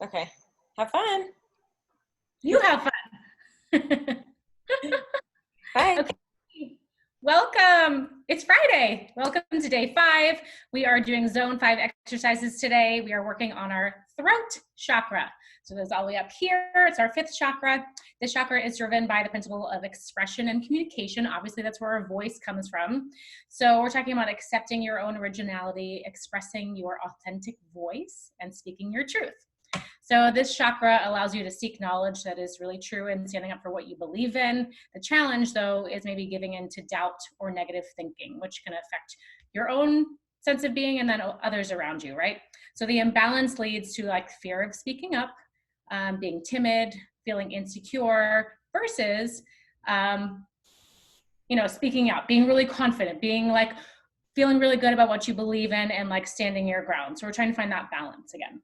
Okay. Have fun. You have fun. Bye. Okay. Welcome. It's Friday. Welcome to day 5. We are doing zone 5 exercises today. We are working on our throat chakra. So there's all the way up here. It's our 5th chakra. This chakra is driven by the principle of expression and communication. Obviously, that's where our voice comes from. So we're talking about accepting your own originality, expressing your authentic voice, and speaking your truth. So this chakra allows you to seek knowledge that is really true and standing up for what you believe in. The challenge, though, is maybe giving in to doubt or negative thinking, which can affect your own sense of being and then others around you, right? So the imbalance leads to like fear of speaking up, being timid, feeling insecure, versus, speaking out, being really confident, being like feeling really good about what you believe in and like standing your ground. So we're trying to find that balance again.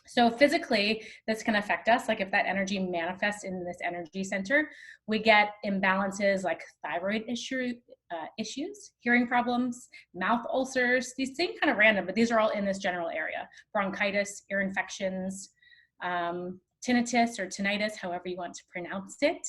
So physically, this can affect us. Like if that energy manifests in this energy center, we get imbalances like thyroid issues, hearing problems, mouth ulcers. These seem kind of random, but these are all in this general area. Bronchitis, ear infections, tinnitus or tinnitus, however you want to pronounce it.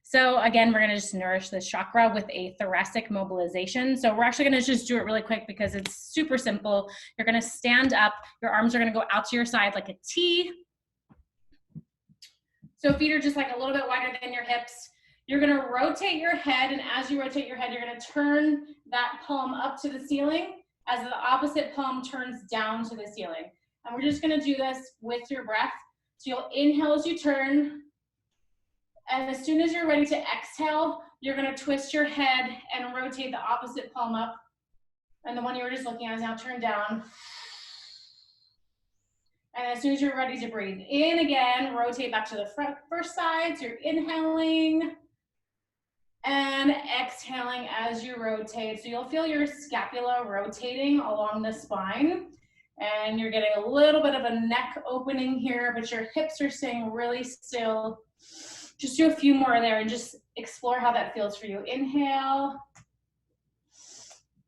So again, we're going to just nourish this chakra with a thoracic mobilization. So we're actually going to just do it really quick because it's super simple. You're going to stand up. Your arms are going to go out to your side like a T. So feet are just like a little bit wider than your hips. You're going to rotate your head. And as you rotate your head, you're going to turn that palm up to the ceiling as the opposite palm turns down to the ceiling. And we're just going to do this with your breath. So you'll inhale as you turn. And as soon as you're ready to exhale, you're going to twist your head and rotate the opposite palm up. And the one you were just looking at is now turned down. And as soon as you're ready to breathe in again, rotate back to the first side. So you're inhaling and exhaling as you rotate. So you'll feel your scapula rotating along the spine. And you're getting a little bit of a neck opening here, but your hips are staying really still. Just do a few more there and just explore how that feels for you. Inhale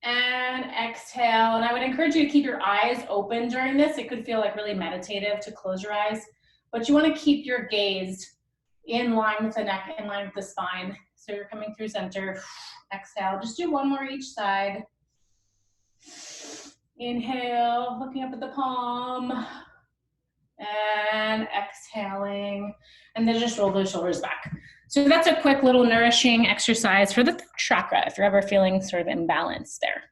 and exhale. And I would encourage you to keep your eyes open during this. It could feel like really meditative to close your eyes, but you want to keep your gaze in line with the neck, in line with the spine. So you're coming through center. Exhale. Just do one more each side. Inhale, looking up at the palm. And exhaling, and then just roll those shoulders back. So that's a quick little nourishing exercise for the chakra if you're ever feeling sort of imbalanced there.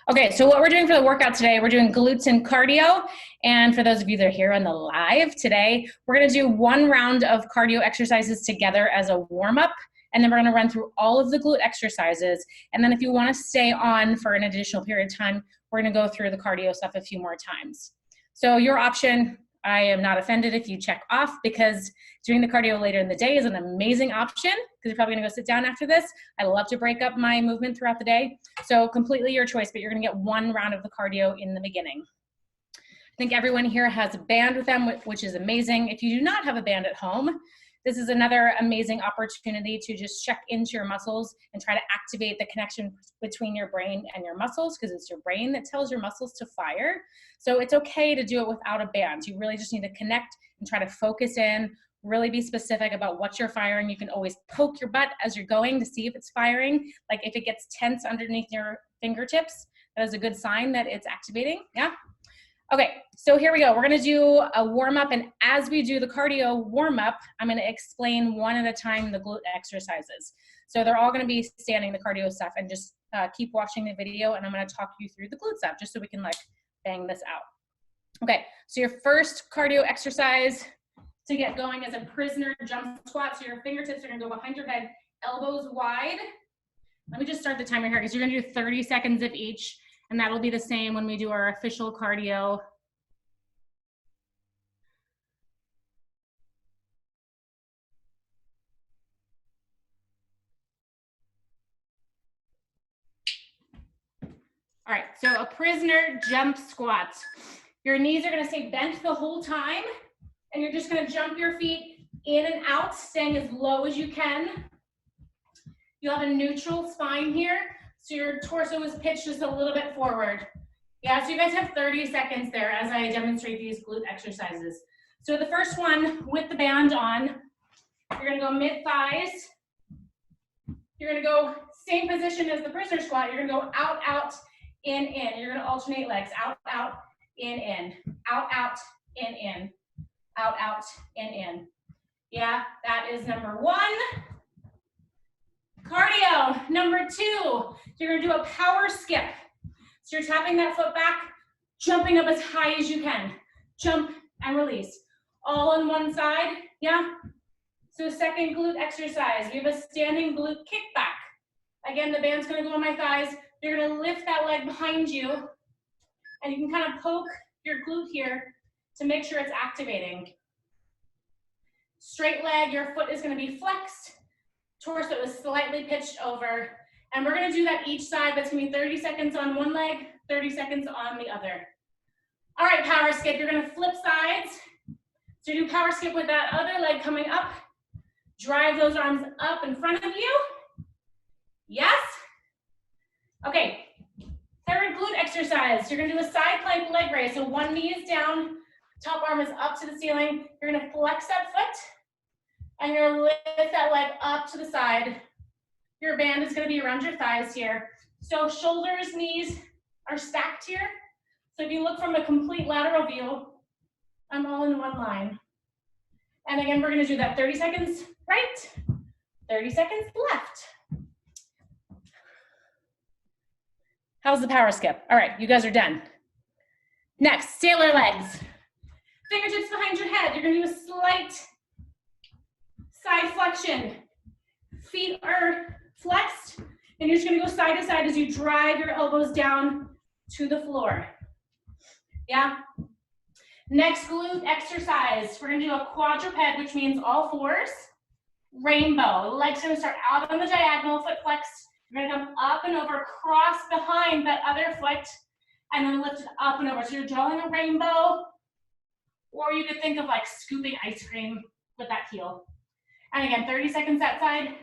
Okay, so what we're doing for the workout today, we're doing glutes and cardio. And for those of you that are here on the live today, we're going to do one round of cardio exercises together as a warm-up. And then we're going to run through all of the glute exercises. And then if you want to stay on for an additional period of time, we're going to go through the cardio stuff a few more times. So your option, I am not offended if you check off, because doing the cardio later in the day is an amazing option because you're probably gonna go sit down after this. I love to break up my movement throughout the day. So completely your choice, but you're gonna get one round of the cardio in the beginning. I think everyone here has a band with them, which is amazing. If you do not have a band at home, this is another amazing opportunity to just check into your muscles and try to activate the connection between your brain and your muscles, because it's your brain that tells your muscles to fire. So it's okay to do it without a band. You really just need to connect and try to focus in, really be specific about what you're firing. You can always poke your butt as you're going to see if it's firing. Like if it gets tense underneath your fingertips, that is a good sign that it's activating, yeah? Okay, so here we go. We're gonna do a warm-up, and as we do the cardio warm-up, I'm gonna explain one at a time the glute exercises. So they're all gonna be standing, the cardio stuff, and just keep watching the video, and I'm gonna talk you through the glute stuff, just so we can like bang this out. Okay, so your first cardio exercise to get going is a prisoner jump squat. So your fingertips are gonna go behind your head, elbows wide. Let me just start the timer here, because you're gonna do 30 seconds of each. And that'll be the same when we do our official cardio. All right, so a prisoner jump squat. Your knees are gonna stay bent the whole time, and you're just gonna jump your feet in and out, staying as low as you can. You'll have a neutral spine here, so your torso is pitched just a little bit forward. Yeah, so you guys have 30 seconds there as I demonstrate these glute exercises. So the first one with the band on, you're gonna go mid-thighs. You're gonna go same position as the prisoner squat. You're gonna go out, out, in, in. You're gonna alternate legs, out, out, in, out, out, in, out, out, in. Yeah, that is number one. Cardio, number two, you're gonna do a power skip. So you're tapping that foot back, jumping up as high as you can. Jump and release. All on one side, yeah? So second glute exercise, we have a standing glute kickback. Again, the band's gonna go on my thighs. You're gonna lift that leg behind you, and you can kind of poke your glute here to make sure it's activating. Straight leg, your foot is gonna be flexed, torso is slightly pitched over, and we're gonna do that each side. That's gonna be 30 seconds on one leg, 30 seconds on the other. All right, power skip, you're gonna flip sides. So you do power skip with that other leg coming up. Drive those arms up in front of you. Yes? Okay, third glute exercise. You're gonna do a side plank leg raise. So one knee is down, top arm is up to the ceiling. You're gonna flex that foot, and you're gonna lift that leg up to the side. Your band is gonna be around your thighs here. So shoulders, knees are stacked here. So if you look from a complete lateral view, I'm all in one line. And again, we're gonna do that 30 seconds right, 30 seconds left. How's the power skip? All right, you guys are done. Next, sailor legs. Fingertips behind your head. You're gonna do a slight side flexion. Feet are flexed, and you're just gonna go side to side as you drive your elbows down to the floor. Yeah? Next glute exercise. We're gonna do a quadruped, which means all fours. Rainbow. Legs are gonna start out on the diagonal, foot flexed. You're gonna come up and over, cross behind that other foot, and then lift it up and over. So you're drawing a rainbow, or you could think of like scooping ice cream with that heel. And again, 30 seconds that side,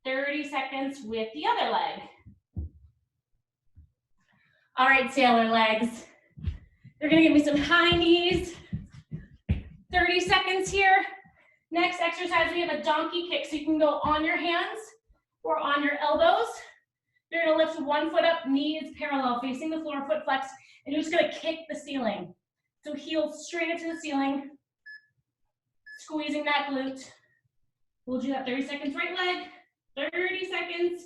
30 seconds with the other leg. All right, sailor legs. You're gonna give me some high knees. 30 seconds here. Next exercise, we have a donkey kick. So you can go on your hands or on your elbows. You're gonna lift one foot up, knees parallel, facing the floor, foot flexed, and you're just gonna kick the ceiling. So heels straight up to the ceiling, squeezing that glute. We'll do that 30 seconds right leg, 30 seconds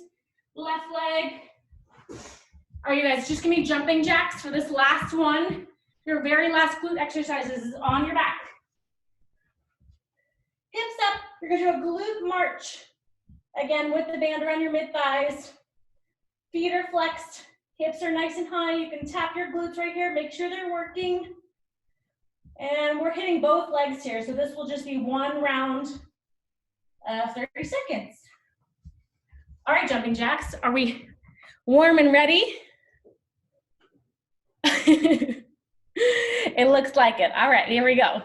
left leg. All right, you guys, just give me jumping jacks for this last one. Your very last glute exercises is on your back. Hips up, you're gonna do a glute march. Again, with the band around your mid-thighs. Feet are flexed, hips are nice and high. You can tap your glutes right here, make sure they're working. And we're hitting both legs here, so this will just be one round of 30 seconds. All right, jumping jacks, are we warm and ready? It looks like it. All right, here we go.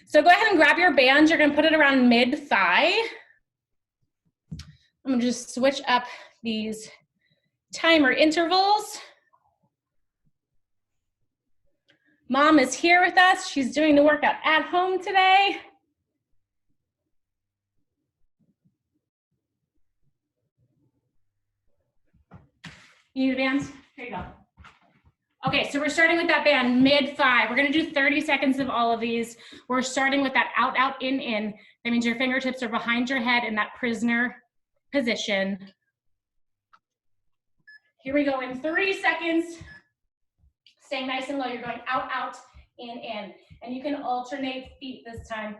So go ahead and grab your bands. You're gonna put it around mid-thigh. I'm gonna just switch up these timer intervals. Mom is here with us. She's doing the workout at home today. You need a band? Here you go. Okay, so we're starting with that band mid-thigh. We're gonna do 30 seconds of all of these. We're starting with that out, out, in. That means your fingertips are behind your head in that prisoner position. Here we go in 3 seconds. Stay nice and low. You're going out, out, in. And you can alternate feet this time.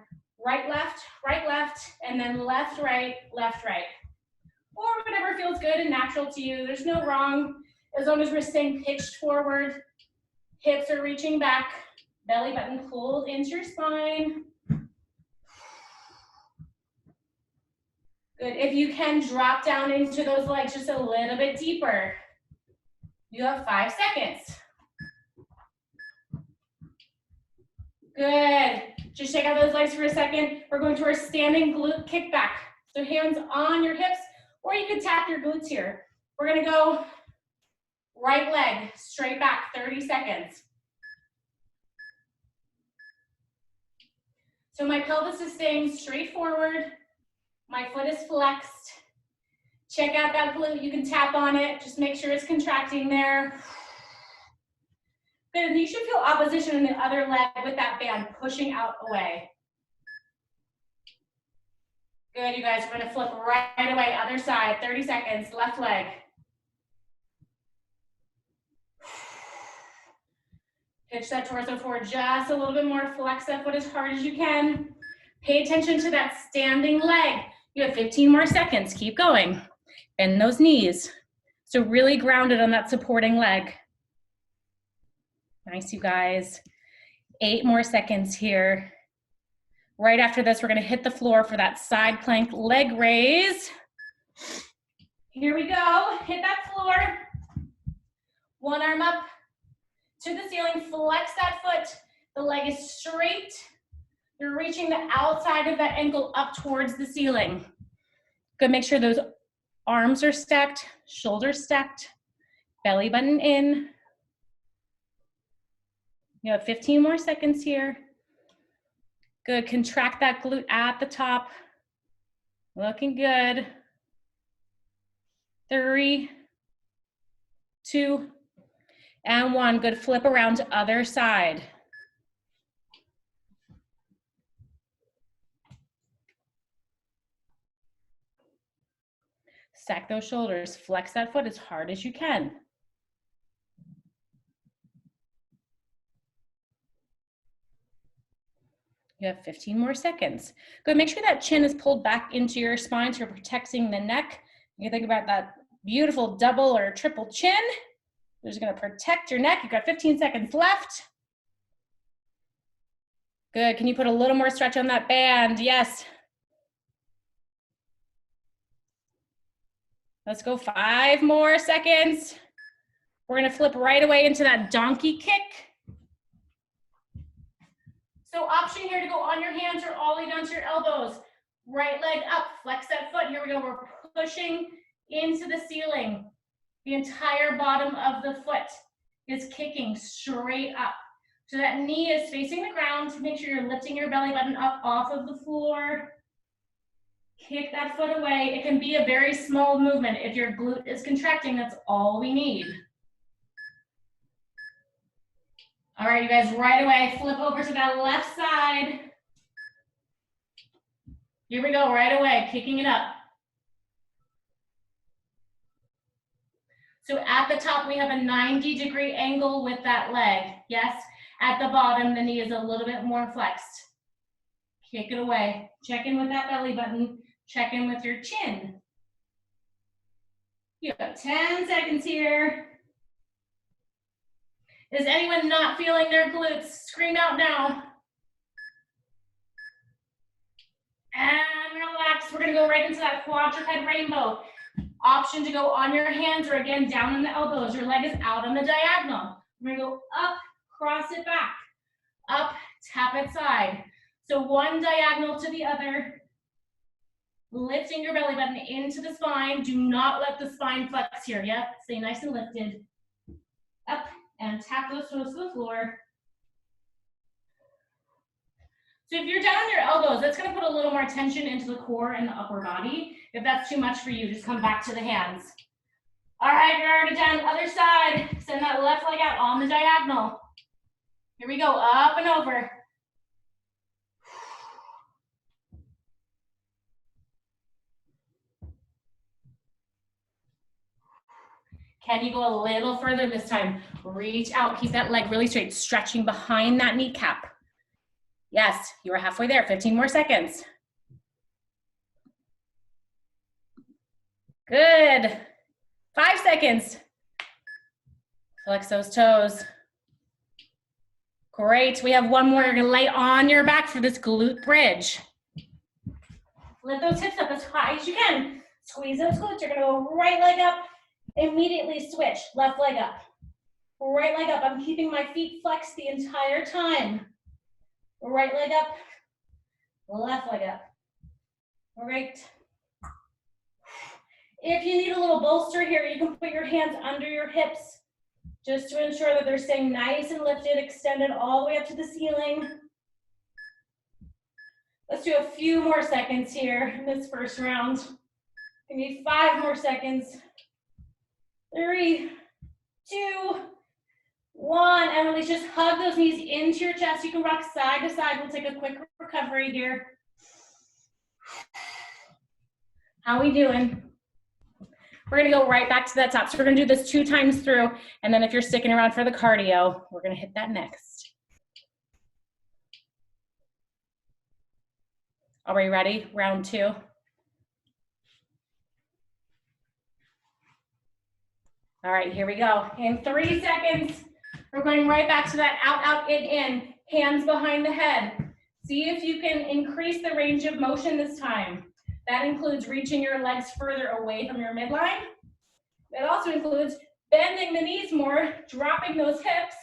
Right, left, and then left, right, or whatever feels good and natural to you. There's no wrong, as long as we're staying pitched forward, hips are reaching back, belly button pulled into your spine. Good, if you can drop down into those legs just a little bit deeper. You have 5 seconds. Good, just shake out those legs for a second. We're going to our standing glute kickback. So hands on your hips, or you can tap your glutes here. We're gonna go right leg, straight back, 30 seconds. So my pelvis is staying straight forward. My foot is flexed. Check out that glute. You can tap on it. Just make sure it's contracting there. Good, and you should feel opposition in the other leg with that band pushing out away. Good, you guys, we're gonna flip right away, other side, 30 seconds, left leg. Pitch that torso forward just a little bit more, flex that foot as hard as you can. Pay attention to that standing leg. You have 15 more seconds, keep going. Bend those knees. So really grounded on that supporting leg. Nice, you guys. 8 more seconds here. Right after this, we're gonna hit the floor for that side plank leg raise. Here we go, hit that floor. One arm up to the ceiling, flex that foot. The leg is straight. You're reaching the outside of that ankle up towards the ceiling. Good, make sure those arms are stacked, shoulders stacked, belly button in. You have 15 more seconds here. Good, contract that glute at the top. Looking good. 3, 2, and 1. Good, flip around to other side. Stack those shoulders, flex that foot as hard as you can. You have 15 more seconds. Good, make sure that chin is pulled back into your spine so you're protecting the neck. You think about that beautiful double or triple chin. You're just gonna protect your neck. You've got 15 seconds left. Good, can you put a little more stretch on that band? Yes. Let's go 5 more seconds. We're gonna flip right away into that donkey kick. So option here to go on your hands or all the way down to your elbows. Right leg up, flex that foot. Here we go, we're pushing into the ceiling. The entire bottom of the foot is kicking straight up. So that knee is facing the ground. Make sure you're lifting your belly button up off of the floor. Kick that foot away. It can be a very small movement. If your glute is contracting, that's all we need. All right, you guys, right away, flip over to that left side. Here we go, right away, kicking it up. So at the top, we have a 90-degree angle with that leg. Yes, at the bottom, the knee is a little bit more flexed. Kick it away. Check in with that belly button. Check in with your chin. You have 10 seconds here. Is anyone not feeling their glutes? Scream out now. And relax. We're gonna go right into that quadruped rainbow. Option to go on your hands or again down on the elbows. Your leg is out on the diagonal. We're gonna go up, cross it back. Up, tap it side. So one diagonal to the other. Lifting your belly button into the spine. Do not let the spine flex here. Yep, stay nice and lifted. Up. And tap those toes to the floor. So if you're down on your elbows, that's gonna put a little more tension into the core and the upper body. If that's too much for you, just come back to the hands. All right, you're already down, other side. Send that left leg out on the diagonal. Here we go, up and over. Can you go a little further this time? Reach out, keep that leg really straight, stretching behind that kneecap. Yes, you are halfway there, 15 more seconds. Good, 5 seconds. Flex those toes. Great, we have one more. You're gonna lay on your back for this glute bridge. Lift those hips up as high as you can. Squeeze those glutes, you're gonna go right leg up. Immediately switch, left leg up, right leg up. I'm keeping my feet flexed the entire time. Right leg up, left leg up. Great. If you need a little bolster here, you can put your hands under your hips just to ensure that they're staying nice and lifted, extended all the way up to the ceiling. Let's do a few more seconds here in this first round. Give me 5 more seconds. 3, 2, 1. And release. Just hug those knees into your chest. You can rock side to side. We'll take a quick recovery here. How we doing? We're gonna go right back to that top. So we're gonna do this 2 times through, and then if you're sticking around for the cardio, we're gonna hit that next. Are we ready? Round 2. All right, here we go. In 3 seconds, we're going right back to that out, out, in, hands behind the head. See if you can increase the range of motion this time. That includes reaching your legs further away from your midline. It also includes bending the knees more, dropping those hips.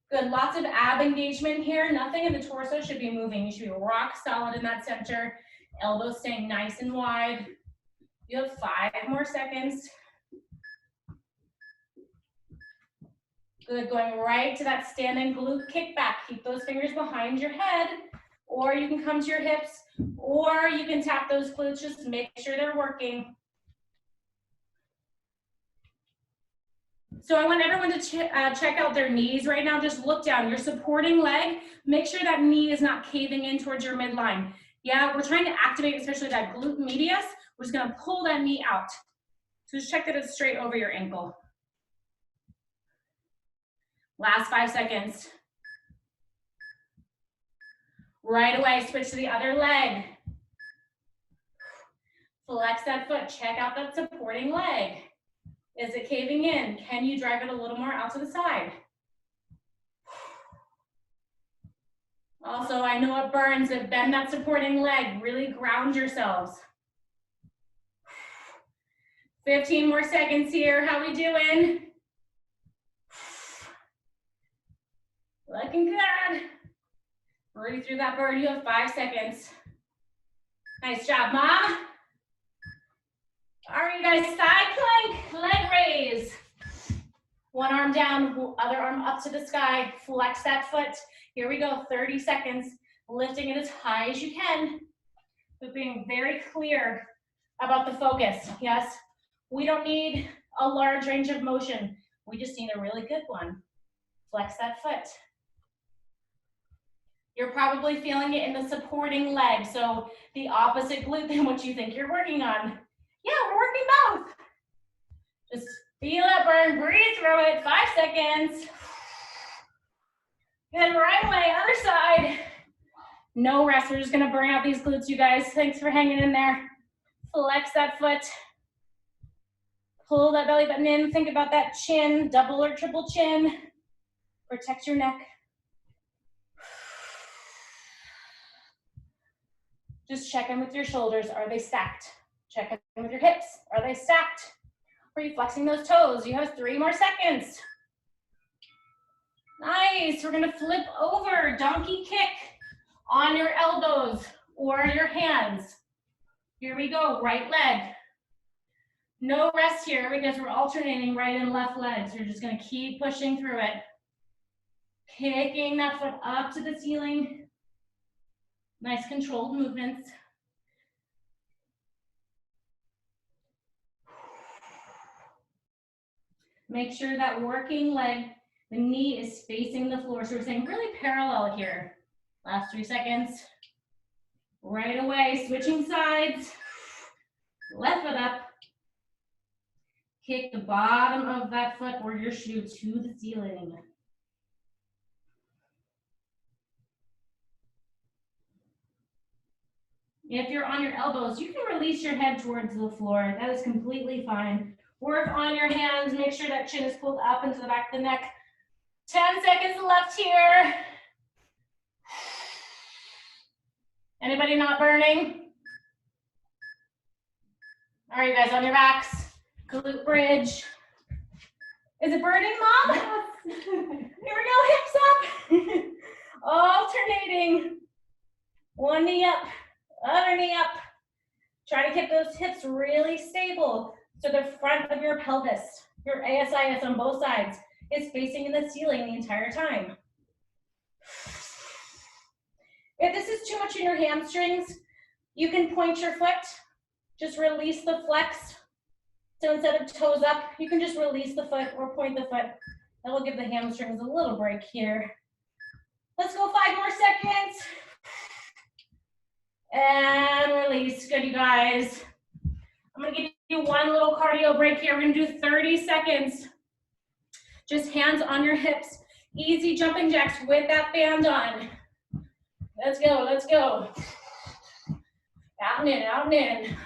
Good, lots of ab engagement here. Nothing in the torso should be moving. You should be rock solid in that center. Elbows staying nice and wide. You have 5 more seconds. Good, going right to that standing glute kickback. Keep those fingers behind your head, or you can come to your hips, or you can tap those glutes just to make sure they're working. So I want everyone to check out their knees right now. Just look down. Your supporting leg, make sure that knee is not caving in towards your midline. Yeah, we're trying to activate especially that glute medius. We're just gonna pull that knee out. So just check that it's straight over your ankle. Last 5 seconds. Right away, switch to the other leg. Flex that foot, check out that supporting leg. Is it caving in? Can you drive it a little more out to the side? Also, I know it burns, but bend that supporting leg, really ground yourselves. 15 more seconds here, how we doing? Looking good. Breathe through that burn, you have 5 seconds. Nice job, Mom. All right, you guys, side plank, leg raise. One arm down, other arm up to the sky. Flex that foot. Here we go, 30 seconds. Lifting it as high as you can, but being very clear about the focus, yes? We don't need a large range of motion. We just need a really good one. Flex that foot. You're probably feeling it in the supporting leg, so the opposite glute than what you think you're working on. Yeah, we're working both. Just feel that burn, breathe through it, 5 seconds. Good, right away, other side. No rest, we're just gonna burn out these glutes, you guys. Thanks for hanging in there. Flex that foot. Pull that belly button in, think about that chin, double or triple chin. Protect your neck. Just check in with your shoulders, are they stacked? Check in with your hips, are they stacked? Are you flexing those toes? You have 3 more seconds. Nice, we're gonna flip over, donkey kick on your elbows or your hands. Here we go, right leg. No rest here because we're alternating right and left legs. You're just gonna keep pushing through it. Kicking that foot up to the ceiling. Nice controlled movements. Make sure that working leg, the knee is facing the floor. So we're staying really parallel here. Last 3 seconds. Right away, switching sides. Left foot up. Kick the bottom of that foot or your shoe to the ceiling. If you're on your elbows, you can release your head towards the floor. That is completely fine. Or if on your hands, make sure that chin is pulled up into the back of the neck. 10 seconds left here. Anybody not burning? All right, you guys, on your backs. Glute bridge. Is it burning, Mom? Yes. Here we go, hips up. Alternating. One knee up, other knee up. Try to keep those hips really stable so the front of your pelvis, your ASIS on both sides, is facing the ceiling the entire time. If this is too much in your hamstrings, you can point your foot, just release the flex. So instead of toes up, you can just release the foot or point the foot. That will give the hamstrings a little break here. Let's go 5 more seconds. And release. Good, you guys. I'm gonna give you one little cardio break here. We're gonna do 30 seconds. Just hands on your hips. Easy jumping jacks with that band on. Let's go, let's go. Out and in, out and in.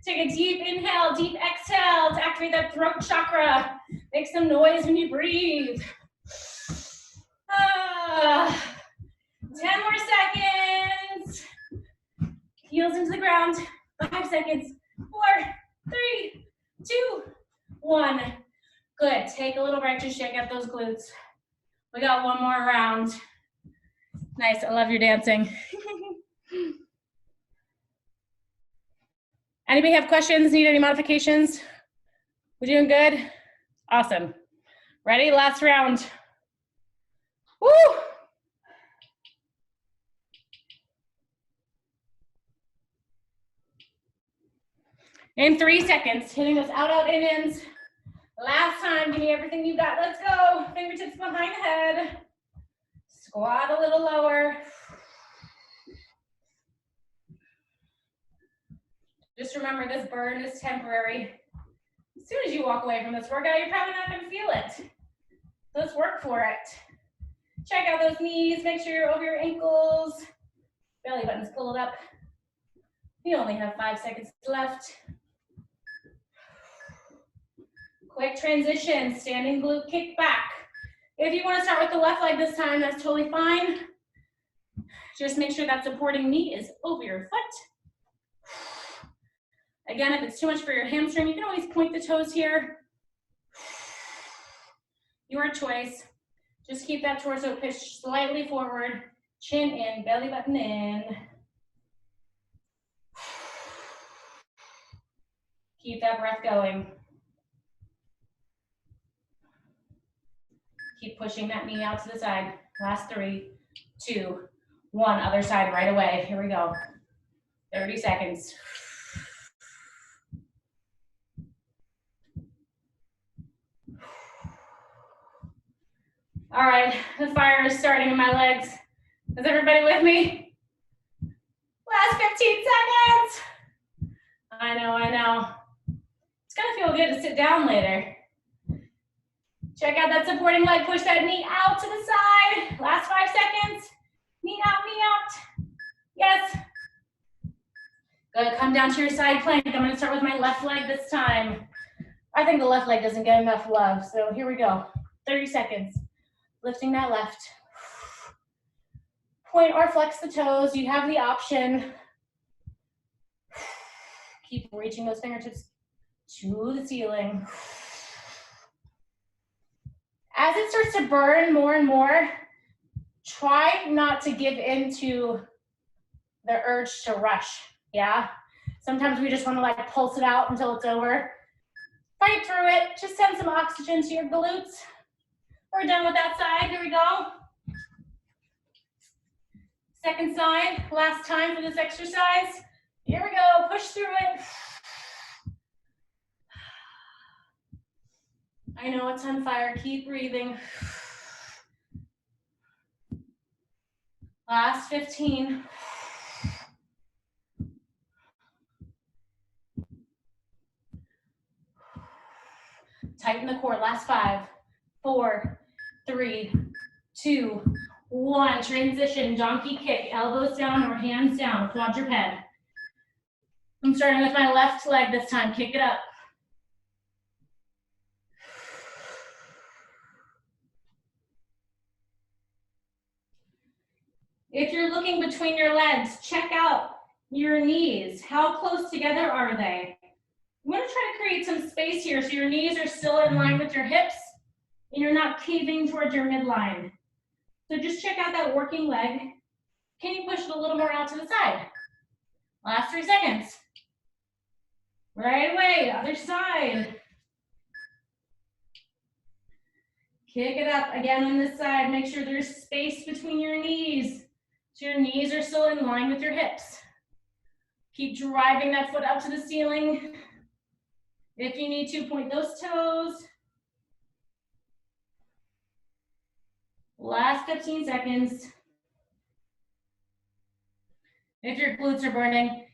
Take a deep inhale, deep exhale to activate that throat chakra. Make some noise when you breathe. 10 more seconds. Heels into the ground. 5 seconds. 4, 3, 2, 1. Good. Take a little break to shake out those glutes. We got one more round. Nice. I love your dancing. Anybody have questions? Need any modifications? We doing good? Awesome. Ready? Last round. Woo! In 3 seconds, hitting those out, out, ins. Last time, give me everything you got. Let's go. Fingertips behind the head. Squat a little lower. Just remember, this burn is temporary. As soon as you walk away from this workout, you're probably not gonna feel it. Let's work for it. Check out those knees, make sure you're over your ankles. Belly button's pulled up. You only have 5 seconds left. Quick transition, standing glute kick back. If you want to start with the left leg this time, that's totally fine. Just make sure that supporting knee is over your foot. Again, if it's too much for your hamstring, you can always point the toes here. Your choice. Just keep that torso pitched slightly forward, chin in, belly button in. Keep that breath going. Keep pushing that knee out to the side. Last 3, 2, 1. Other side right away. Here we go. 30 seconds. All right, the fire is starting in my legs. Is everybody with me? Last 15 seconds. I know, I know. It's gonna feel good to sit down later. Check out that supporting leg. Push that knee out to the side. Last 5 seconds. Knee out, knee out. Yes. Good, come down to your side plank. I'm gonna start with my left leg this time. I think the left leg doesn't get enough love, so here we go. 30 seconds. Lifting that left. Point or flex the toes. You have the option. Keep reaching those fingertips to the ceiling. As it starts to burn more and more, try not to give in to the urge to rush, yeah? Sometimes we just want to like pulse it out until it's over. Fight through it. Just send some oxygen to your glutes. We're done with that side. Here we go. Second side. Last time for this exercise. Here we go. Push through it. I know it's on fire. Keep breathing. Last 15. Tighten the core. Last 5, 4, 3, 2, 1. Transition, donkey kick, elbows down or hands down, quadruped. I'm starting with my left leg this time. Kick it up. If you're looking between your legs, check out your knees. How close together are they? I'm gonna try to create some space here so your knees are still in line with your hips and you're not caving towards your midline. So just check out that working leg. Can you push it a little more out to the side? Last 3 seconds. Right away, other side. Kick it up again on this side. Make sure there's space between your knees, so your knees are still in line with your hips. Keep driving that foot up to the ceiling. If you need to, point those toes. Last 15 seconds. If your glutes are burning,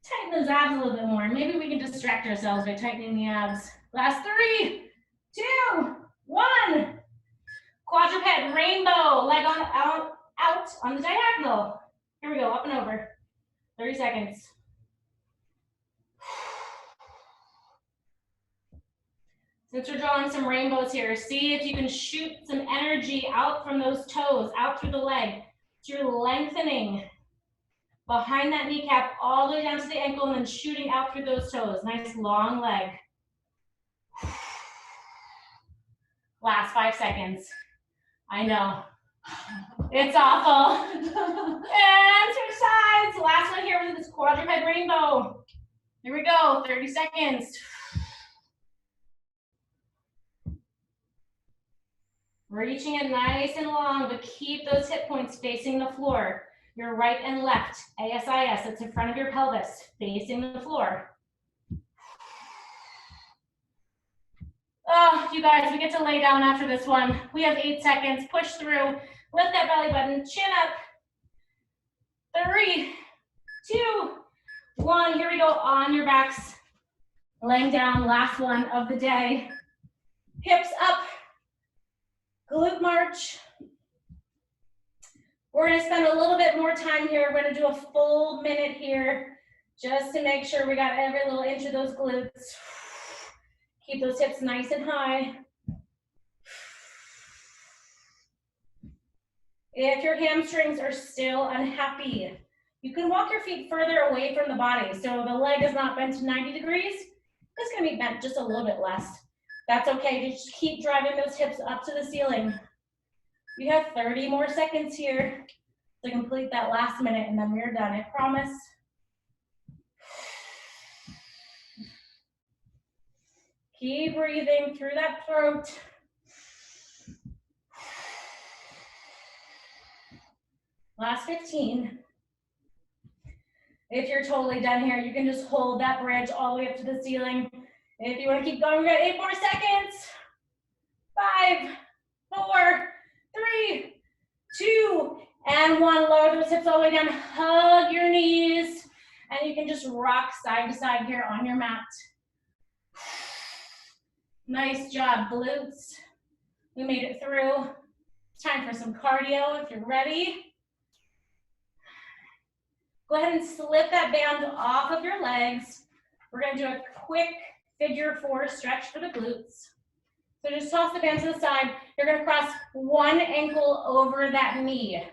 tighten those abs a little bit more. Maybe we can distract ourselves by tightening the abs. Last 3, 2, 1. Quadruped rainbow, leg on out on the diagonal. Here we go, up and over. 30 seconds. Since we're drawing some rainbows here, see if you can shoot some energy out from those toes, out through the leg. So you're lengthening behind that kneecap all the way down to the ankle and then shooting out through those toes. Nice long leg. Last 5 seconds. I know. It's awful. And switch sides. Last one here with this quadruped rainbow. Here we go, 30 seconds. Reaching it nice and long, but keep those hip points facing the floor. Your right and left, ASIS, that's in front of your pelvis, facing the floor. Oh, you guys, we get to lay down after this one. We have 8 seconds, push through, lift that belly button, chin up. 3, 2, 1, here we go, on your backs. Laying down, last one of the day. Hips up, glute march. We're gonna spend a little bit more time here. We're gonna do a full minute here just to make sure we got every little inch of those glutes. Keep those hips nice and high. If your hamstrings are still unhappy, you can walk your feet further away from the body. So the leg is not bent to 90 degrees. It's gonna be bent just a little bit less. That's okay, just keep driving those hips up to the ceiling. You have 30 more seconds here to complete that last minute and then we're done, I promise. Keep breathing through that throat. Last 15. If you're totally done here, you can just hold that bridge all the way up to the ceiling. If you want to keep going, we got 8 more seconds. 5, 4, 3, 2, and 1. Lower those hips all the way down. Hug your knees. And you can just rock side to side here on your mat. Nice job, glutes. We made it through. It's time for some cardio if you're ready. Go ahead and slip that band off of your legs. We're going to do a quick figure 4 stretch for the glutes. So just toss the band to the side. You're going to cross one ankle over that knee.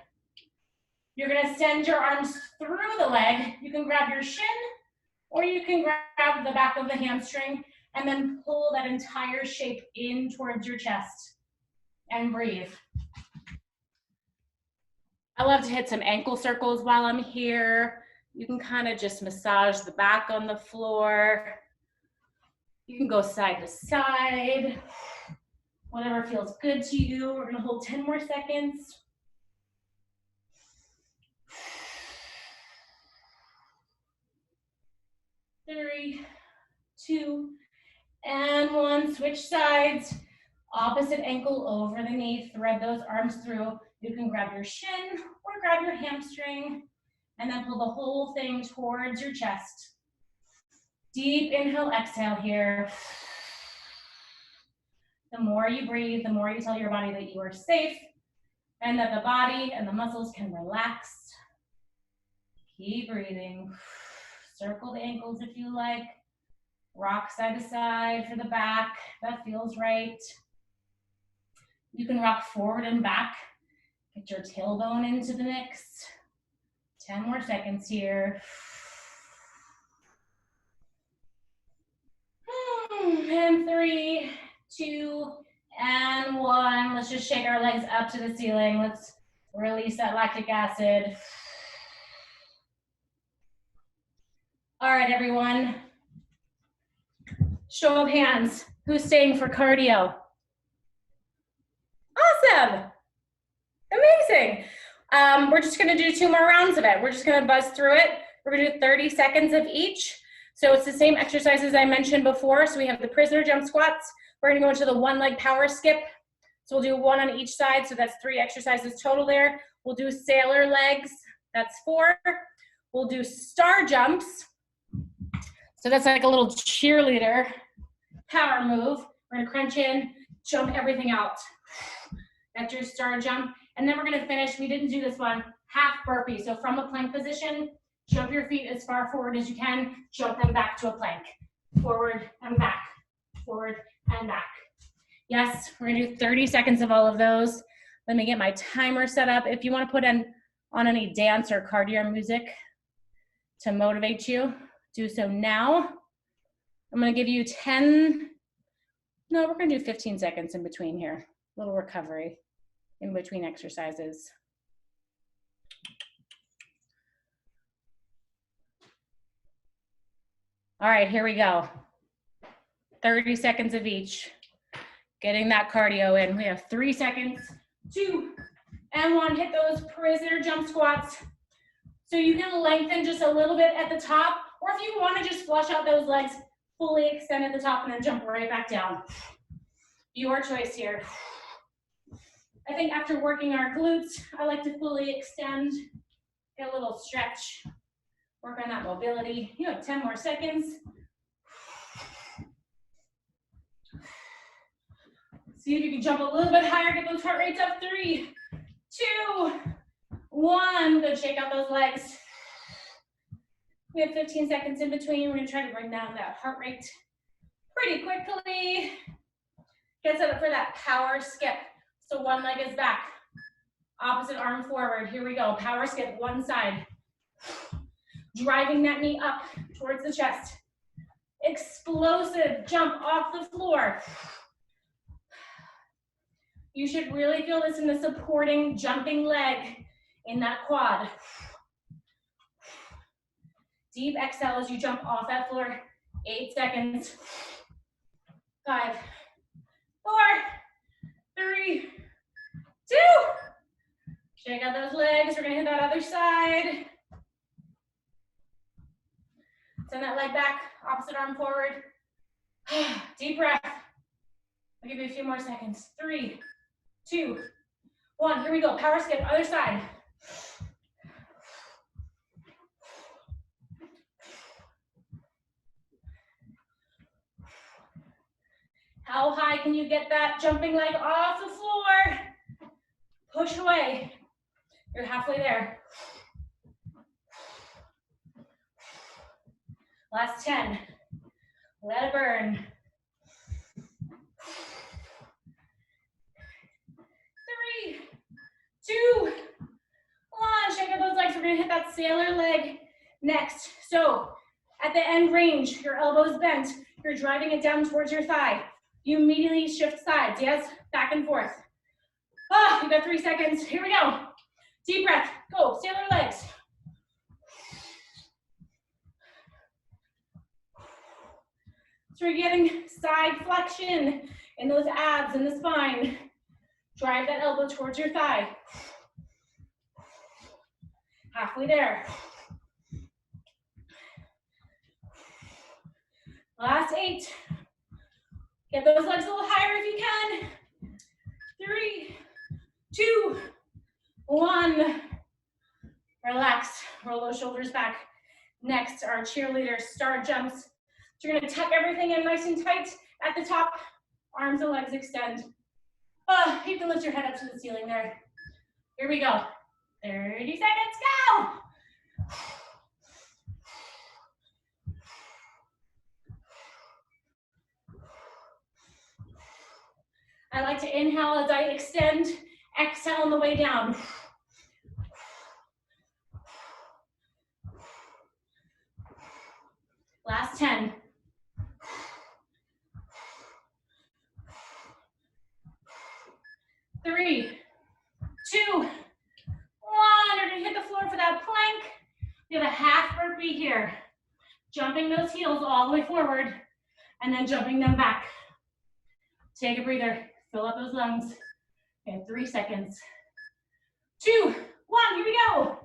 You're going to send your arms through the leg. You can grab your shin or you can grab the back of the hamstring and then pull that entire shape in towards your chest and breathe. I love to hit some ankle circles while I'm here. You can kind of just massage the back on the floor. You can go side to side, whatever feels good to you. We're gonna hold 10 more seconds. Three, 2, and 1. Switch sides. Opposite ankle over the knee. Thread those arms through. You can grab your shin or grab your hamstring and then pull the whole thing towards your chest. Deep inhale, exhale here. The more you breathe, the more you tell your body that you are safe and that the body and the muscles can relax. Keep breathing. Circle the ankles if you like. Rock side to side for the back. That feels right. You can rock forward and back. Get your tailbone into the mix. 10 more seconds here. And 3, 2, and 1. Let's just shake our legs up to the ceiling. Let's release that lactic acid. All right, everyone. Show of hands. Who's staying for cardio? job. Amazing. We're just gonna do 2 more rounds of it. We're just gonna buzz through it. We're gonna do 30 seconds of each. So it's the same exercises I mentioned before. So we have the prisoner jump squats. We're gonna go into the 1 leg power skip. So we'll do 1 on each side. So that's 3 exercises total there. We'll do sailor legs. That's 4. We'll do star jumps. So that's like a little cheerleader power move. We're gonna crunch in, jump everything out. That's your star jump. And then we're gonna finish, we didn't do this one, half burpee. So from a plank position, jump your feet as far forward as you can, jump them back to a plank. Forward and back, forward and back. Yes, we're gonna do 30 seconds of all of those. Let me get my timer set up. If you wanna put on any dance or cardio music to motivate you, do so now. I'm gonna give you 10, no, we're gonna do 15 seconds in between here. A little recovery in between exercises. All right, here we go. 30 seconds of each. Getting that cardio in. We have 3 seconds, 2, and 1. Hit those prisoner jump squats. So you can lengthen just a little bit at the top, or if you want to just flush out those legs, fully extend at the top and then jump right back down. Your choice here. I think after working our glutes, I like to fully extend, get a little stretch, work on that mobility. You have 10 more seconds. See if you can jump a little bit higher, get those heart rates up. 3, 2, 1. Good, shake out those legs. We have 15 seconds in between. We're gonna try to bring down that heart rate pretty quickly. Get set up for that power skip. So 1 leg is back, opposite arm forward. Here we go, power skip, 1 side. Driving that knee up towards the chest. Explosive jump off the floor. You should really feel this in the supporting jumping leg in that quad. Deep exhale as you jump off that floor. 8 seconds. 5, 4, 3, 2. Shake out those legs. We're gonna hit that other side. Send that leg back, opposite arm forward. Deep breath. I'll give you a few more seconds. 3, 2, 1. Here we go. Power skip, other side. How high can you get that jumping leg off the floor? Push away. You're halfway there. Last 10. Let it burn. 3, 2, 1. Shake out those legs. We're gonna hit that sailor leg next. So at the end range, your elbows bent. You're driving it down towards your thigh. You immediately shift sides, yes? Back and forth. You got 3 seconds. Here we go. Deep breath. Go. Sailor legs. So we're getting side flexion in those abs and the spine. Drive that elbow towards your thigh. Halfway there. Last 8. Get those legs a little higher if you can. 3, 2, 1. Relax. Roll those shoulders back. Next, our cheerleader star jumps. So you're gonna tuck everything in nice and tight at the top. Arms and legs extend. You can lift your head up to the ceiling there. Here we go. 30 seconds, go! I like to inhale as I extend, exhale on the way down. Last 10. 3, 2, 1. You're gonna hit the floor for that plank. We have a half burpee here. Jumping those heels all the way forward and then jumping them back. Take a breather, fill up those lungs. Okay, 3 seconds. 2, 1, here we go.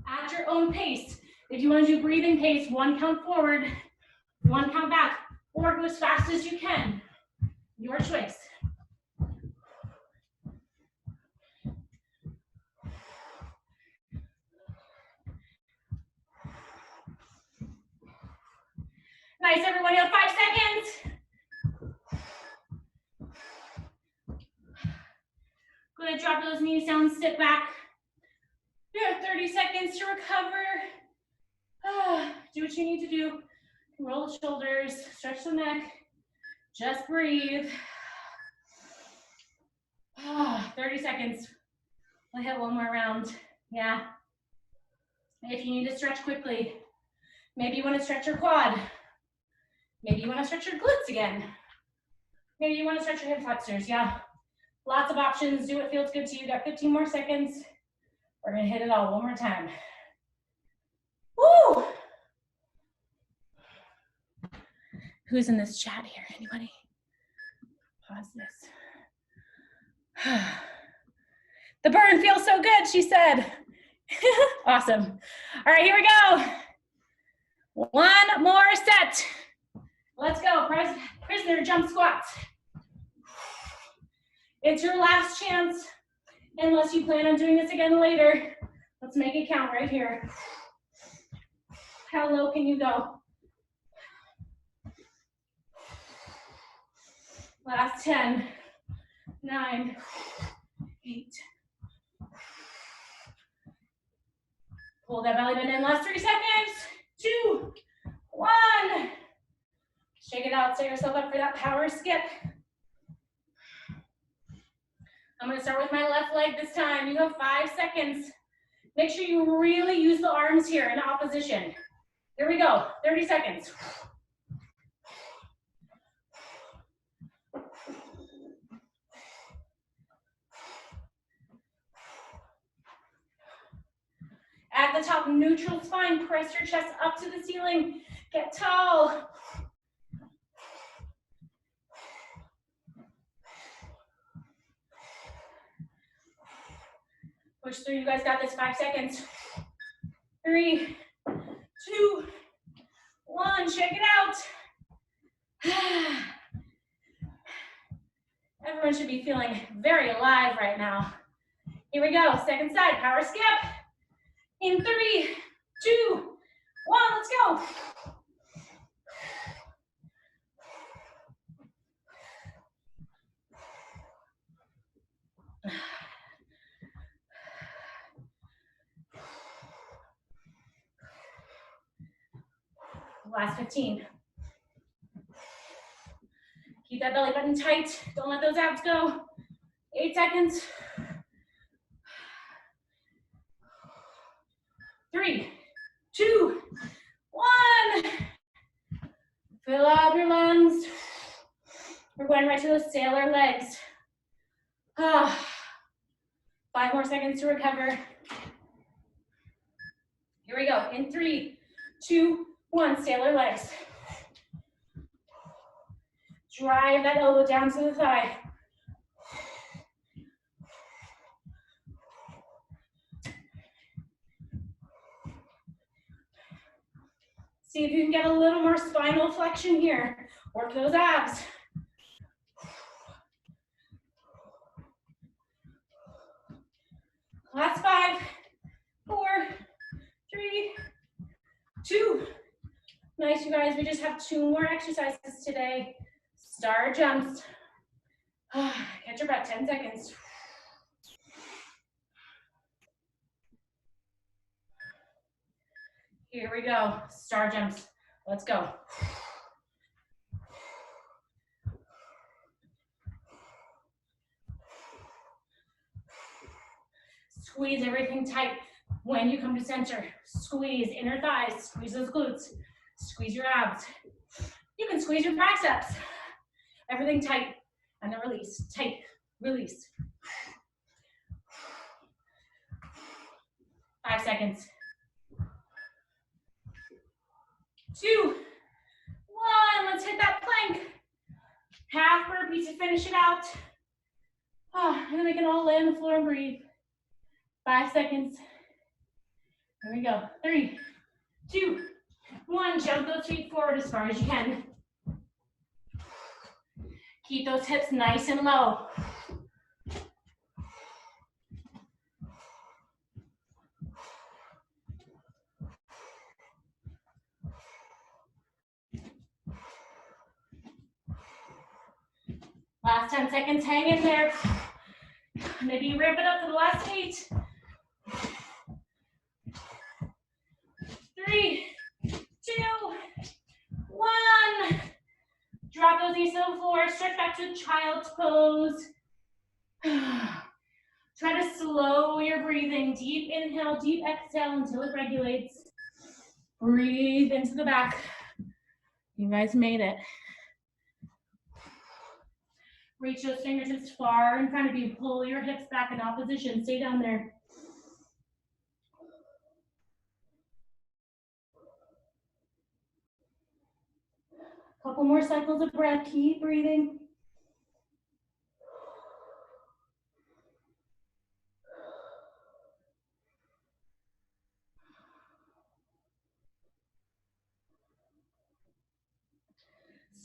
At your own pace. If you want to do breathing pace, 1 count forward, 1 count back, or go as fast as you can. Your choice. Nice, everyone, you have 5 seconds. Go ahead, drop those knees down, sit back. You have 30 seconds to recover. Do what you need to do. Roll the shoulders, stretch the neck. Just breathe. 30 seconds. We'll hit one more round. Yeah. If you need to stretch quickly, maybe you want to stretch your quad. Maybe you want to stretch your glutes again. Maybe you want to stretch your hip flexors. Yeah. Lots of options. Do what feels good to you. Got 15 more seconds. We're going to hit it all one more time. Woo! Who's in this chat here? Anybody? Pause this. The burn feels so good, she said. Awesome. All right, here we go. One more set. Let's go. Prisoner jump squats. It's your last chance, unless you plan on doing this again later. Let's make it count right here. How low can you go? Last 10, 9, 8. Pull that belly button in. Last 3 seconds. 2, 1. Shake it out. Set yourself up for that power skip. I'm going to start with my left leg this time. You have 5 seconds. Make sure you really use the arms here in opposition. Here we go. 30 seconds. At the top, neutral spine. Press your chest up to the ceiling. Get tall. Push through. You guys got this. 5 seconds. 3, 2, 1. Check it out. Everyone should be feeling very alive right now. Here we go. Second side. Power skip. In 3, 2, 1. Let's go. Last 15. Keep that belly button tight. Don't let those abs go. 8 seconds. 3, 2, 1. Fill out your lungs. We're going right to those sailor legs. 5 more seconds to recover. Here we go. In 3, 2, 1. Sailor legs. Drive that elbow down to the thigh. See if you can get a little more spinal flexion here. Work those abs. Last 5, 4, 3, 2. Nice, you guys. We just have 2 more exercises today. Star jumps. Catch your breath. 10 seconds. Here we go. Star jumps. Let's go. Squeeze everything tight when you come to center. Squeeze inner thighs. Squeeze those glutes. Squeeze your abs. You can squeeze your biceps. Everything tight. And then release. Tight. Release. 5 seconds. 2, 1. Let's hit that plank. heartbeats to finish it out. And then we can all lay on the floor and breathe. 5 seconds. Here we go. 3, 2, 1. Jump those feet forward as far as you can. Keep those hips nice and low. Last 10 seconds, hang in there. Maybe ramp it up to the last 8. 3, 2, 1. Drop those knees to the floor, stretch back to child's pose. Try to slow your breathing. Deep inhale, deep exhale until it regulates. Breathe into the back. You guys made it. Reach those fingertips far in front of you. Pull your hips back in opposition. Stay down there. Couple more cycles of breath. Keep breathing.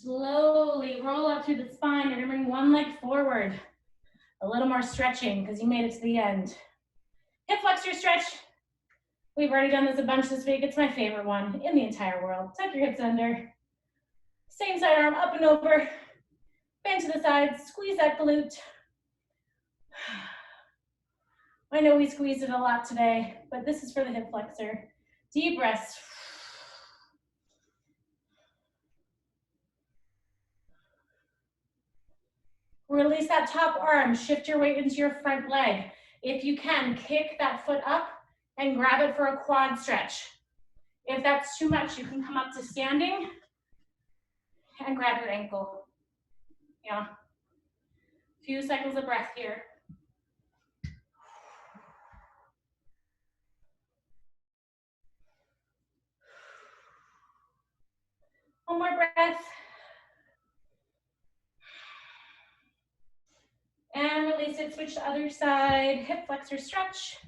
Slowly roll up through the spine. You're gonna bring one leg forward. A little more stretching because you made it to the end. Hip flexor stretch. We've already done this a bunch this week. It's my favorite one in the entire world. Tuck your hips under. Same side arm up and over. Bend to the side. Squeeze that glute. I know we squeezed it a lot today, but this is for the hip flexor. Deep breaths. Release that top arm, shift your weight into your front leg. If you can, kick that foot up and grab it for a quad stretch. If that's too much, you can come up to standing and grab your ankle. Yeah. Few cycles of breath here. One more breath. And release it, switch to other side, hip flexor stretch.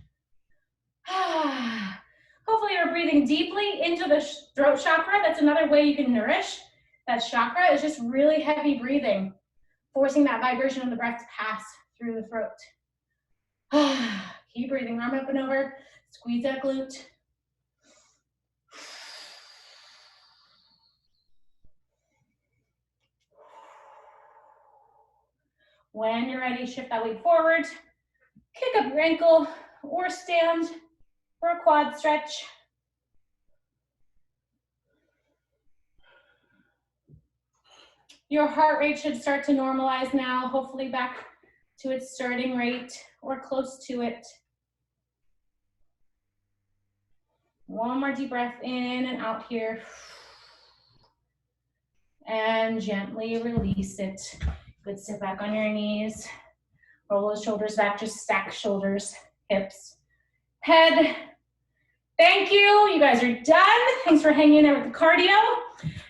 Hopefully you're breathing deeply into the throat chakra. That's another way you can nourish that chakra, is just really heavy breathing, forcing that vibration of the breath to pass through the throat. Keep breathing, arm up and over, squeeze that glute. When you're ready, shift that weight forward, kick up your ankle, or stand for a quad stretch. Your heart rate should start to normalize now, hopefully back to its starting rate or close to it. One more deep breath in and out here. And gently release it. Good, sit back on your knees. Roll those shoulders back, just stack shoulders, hips, head. Thank you, you guys are done. Thanks for hanging in there with the cardio.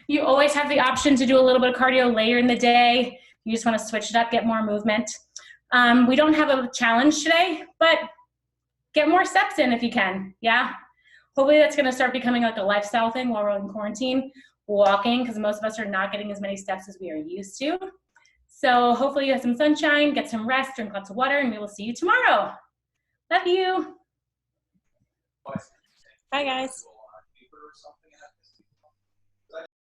You always have the option to do a little bit of cardio later in the day. You just wanna switch it up, get more movement. We don't have a challenge today, but get more steps in if you can, yeah? Hopefully that's gonna start becoming like a lifestyle thing while we're in quarantine, walking, because most of us are not getting as many steps as we are used to. So hopefully you have some sunshine, get some rest, drink lots of water, and we will see you tomorrow. Love you. Bye, guys.